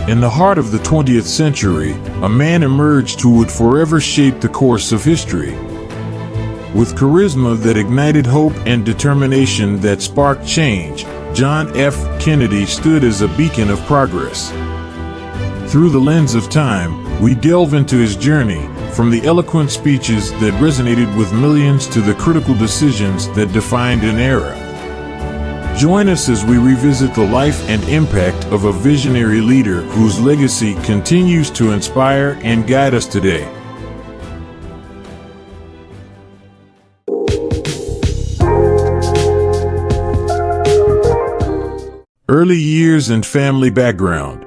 In the heart of the 20th century, a man emerged who would forever shape the course of history. With charisma that ignited hope and determination that sparked change, John F. Kennedy stood as a beacon of progress. Through the lens of time, we delve into his journey, from the eloquent speeches that resonated with millions to the critical decisions that defined an era. Join us as we revisit the life and impact of a visionary leader whose legacy continues to inspire and guide us today. Early years and family background.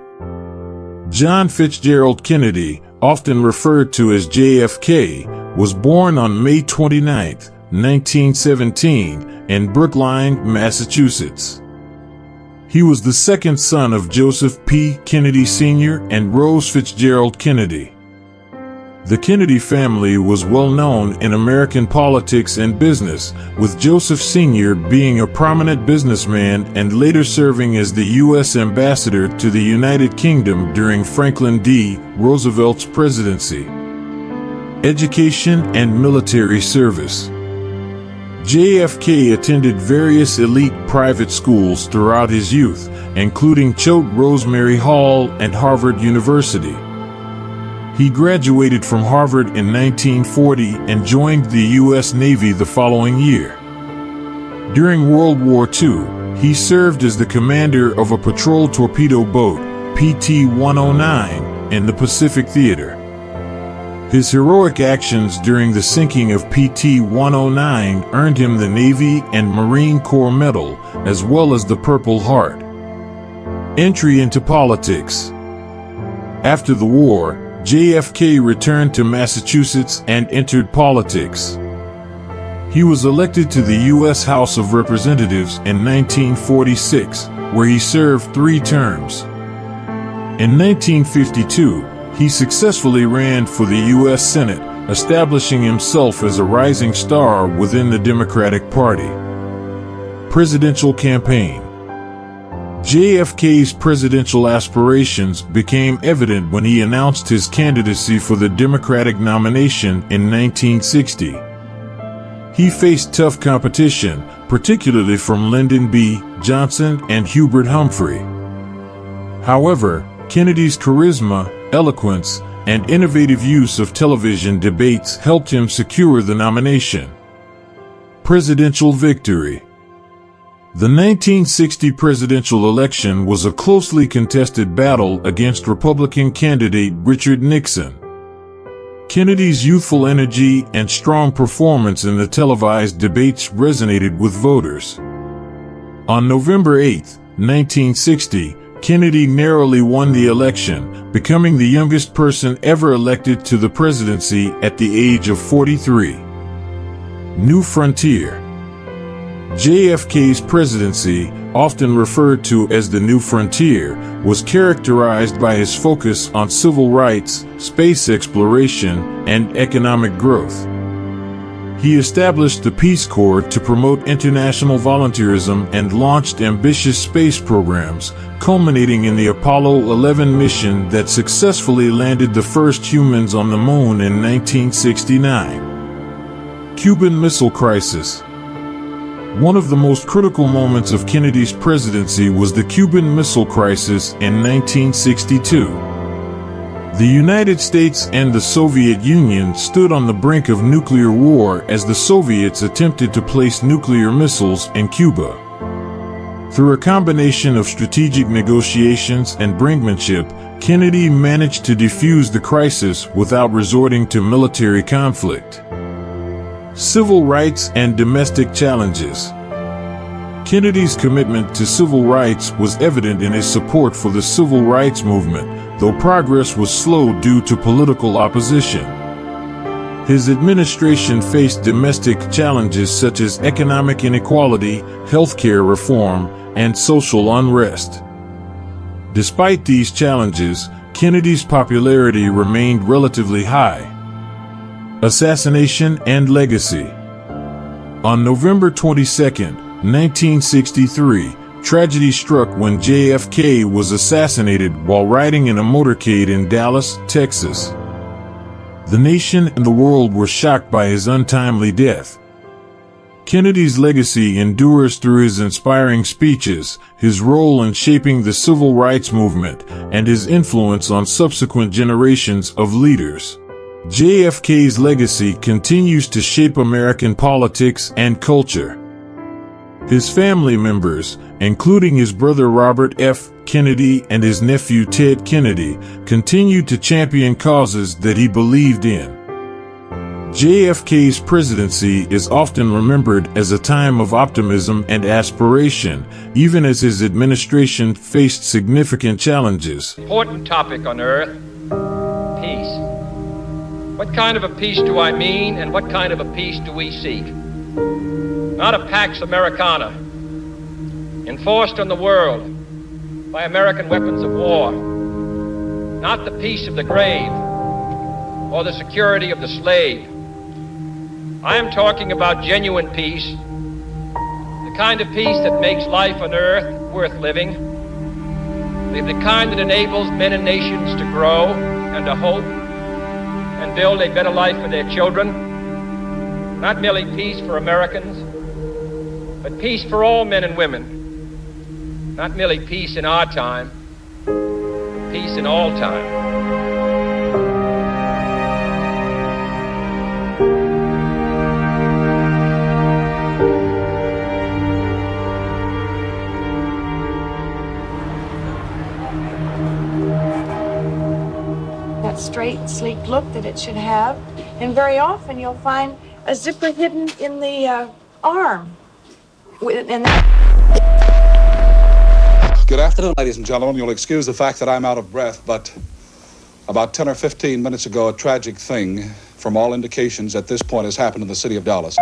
John Fitzgerald Kennedy, often referred to as JFK, was born on May 29, 1917, in Brookline, Massachusetts. He was the second son of Joseph P. Kennedy Sr. and Rose Fitzgerald Kennedy. The Kennedy family was well known in American politics and business, with Joseph Sr. being a prominent businessman and later serving as the U.S. ambassador to the United Kingdom during Franklin D. Roosevelt's presidency. Education and military service. JFK attended various elite private schools throughout his youth, including Choate Rosemary Hall and Harvard University. He graduated from Harvard in 1940 and joined the U.S. Navy the following year. During World War II, he served as the commander of a patrol torpedo boat, PT-109, in the Pacific Theater. His heroic actions during the sinking of PT-109 earned him the Navy and Marine Corps Medal, as well as the Purple Heart. Entry into politics. After the war, JFK returned to Massachusetts and entered politics. He was elected to the U.S. House of Representatives in 1946, where he served 3 terms. In 1952, he successfully ran for the U.S. Senate, establishing himself as a rising star within the Democratic Party. Presidential campaign. JFK's presidential aspirations became evident when he announced his candidacy for the Democratic nomination in 1960. He faced tough competition, particularly from Lyndon B. Johnson and Hubert Humphrey. However, Kennedy's charisma, eloquence, and innovative use of television debates helped him secure the nomination. Presidential victory. The 1960 presidential election was a closely contested battle against Republican candidate Richard Nixon. Kennedy's youthful energy and strong performance in the televised debates resonated with voters. On November 8, 1960, Kennedy narrowly won the election, becoming the youngest person ever elected to the presidency at the age of 43. New frontier. JFK's presidency, often referred to as the New Frontier, was characterized by his focus on civil rights, space exploration, and economic growth. He established the Peace Corps to promote international volunteerism and launched ambitious space programs, culminating in the Apollo 11 mission that successfully landed the first humans on the moon in 1969. Cuban Missile Crisis. One of the most critical moments of Kennedy's presidency was the Cuban Missile Crisis in 1962. The United States and the Soviet Union stood on the brink of nuclear war as the Soviets attempted to place nuclear missiles in Cuba. Through a combination of strategic negotiations and brinkmanship, Kennedy managed to defuse the crisis without resorting to military conflict. Civil rights and domestic challenges. Kennedy's commitment to civil rights was evident in his support for the civil rights movement, though progress was slow due to political opposition. His administration faced domestic challenges such as economic inequality, healthcare reform, and social unrest. Despite these challenges, Kennedy's popularity remained relatively high. Assassination and legacy. On November 22, 1963, Tragedy struck when JFK was assassinated while riding in a motorcade in Dallas, Texas. The nation and the world were shocked by his untimely death. Kennedy's legacy endures through his inspiring speeches, his role in shaping the civil rights movement, and his influence on subsequent generations of leaders. JFK's legacy continues to shape American politics and culture. His family members, including his brother Robert F. Kennedy and his nephew Ted Kennedy, continued to champion causes that he believed in. JFK's presidency is often remembered as a time of optimism and aspiration, even as his administration faced significant challenges. Important topic on earth, peace. What kind of a peace do I mean, and what kind of a peace do we seek? Not a Pax Americana, enforced on the world by American weapons of war. Not the peace of the grave or the security of the slave. I am talking about genuine peace, the kind of peace that makes life on earth worth living, the kind that enables men and nations to grow and to hope and build a better life for their children. Not merely peace for Americans, but peace for all men and women. Not merely peace in our time, but peace in all time. Straight, sleek look that it should have, and very often you'll find a zipper hidden in the arm. Good afternoon, ladies and gentlemen. You'll excuse the fact that I'm out of breath, but about 10 or 15 minutes ago, a tragic thing, from all indications at this point, has happened in the city of Dallas.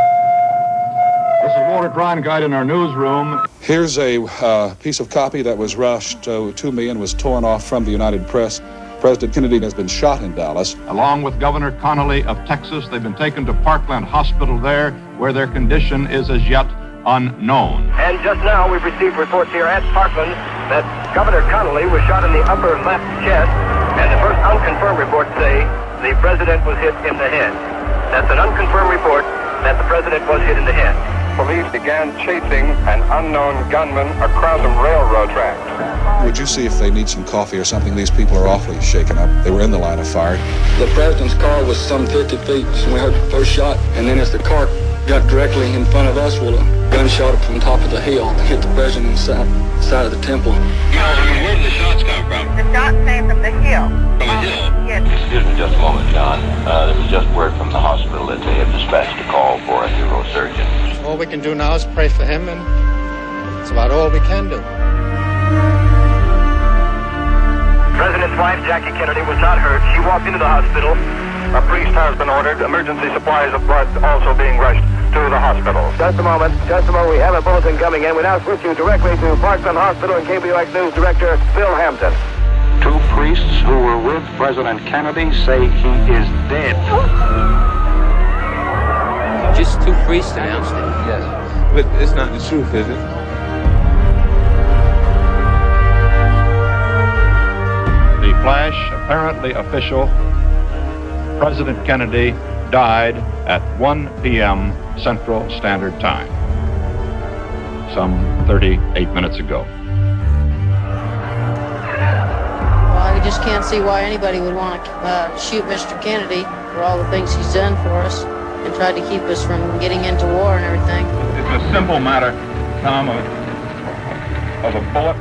This is Walter Cronkite in our newsroom. Here's a piece of copy that was rushed to me and was torn off from the United Press. President Kennedy has been shot in Dallas. Along with Governor Connolly of Texas, they've been taken to Parkland Hospital there, where their condition is as yet unknown. And just now we've received reports here at Parkland that Governor Connolly was shot in the upper left chest, and the first unconfirmed reports say the president was hit in the head. That's an unconfirmed report that the president was hit in the head. Police began chasing an unknown gunman across some railroad tracks. Would you see if they need some coffee or something? These people are awfully shaken up. They were in the line of fire. The president's car was some 50 feet, so we heard the first shot, and then as the car got directly in front of us, well, a gunshot from the top of the hill hit the president's side of the temple. Where did the shots come from? The shots came from the hill. From the hill? Yes. Excuse me just a moment, John. There was just word from the hospital that they have dispatched a call for a neurosurgeon. All we can do now is pray for him, and it's about all we can do. The president's wife, Jackie Kennedy, was not hurt. She walked into the hospital. A priest has been ordered. Emergency supplies of blood also being rushed to the hospital. Just a moment. We have a bulletin coming in. We now switch you directly to Parkland Hospital and KBOX News Director Bill Hampton. Two priests who were with President Kennedy say he is dead. Just two priests announced it. Yes. But it's not the truth, is it? The flash, apparently official, President Kennedy died at 1 p.m. Central Standard Time, some 38 minutes ago. Well, I just can't see why anybody would want to shoot Mr. Kennedy for all the things he's done for us and tried to keep us from getting into war and everything. It's a simple matter, Tom, of a bullet